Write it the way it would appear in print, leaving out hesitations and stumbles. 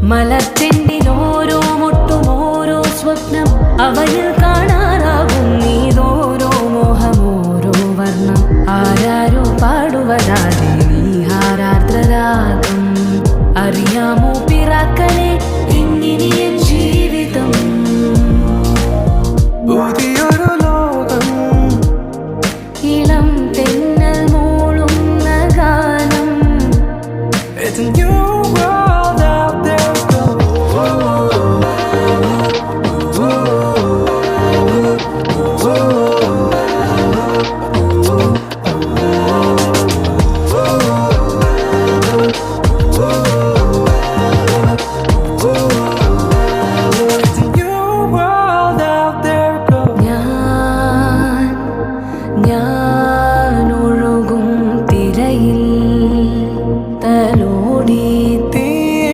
മലച്ചെണ്ടിലോരോ മുട്ടും ഓരോ സ്വപ്നം അവയിൽ കാണാനാകും നീതോരോ മോഹമോരോ വർണ്ണം ആരാരോ പാടുവതാതെ നീഹാരാർദ്രരാഗം അറിയാമോ പിറാക്കളെ എങ്ങിനിയൻ ജീവിതം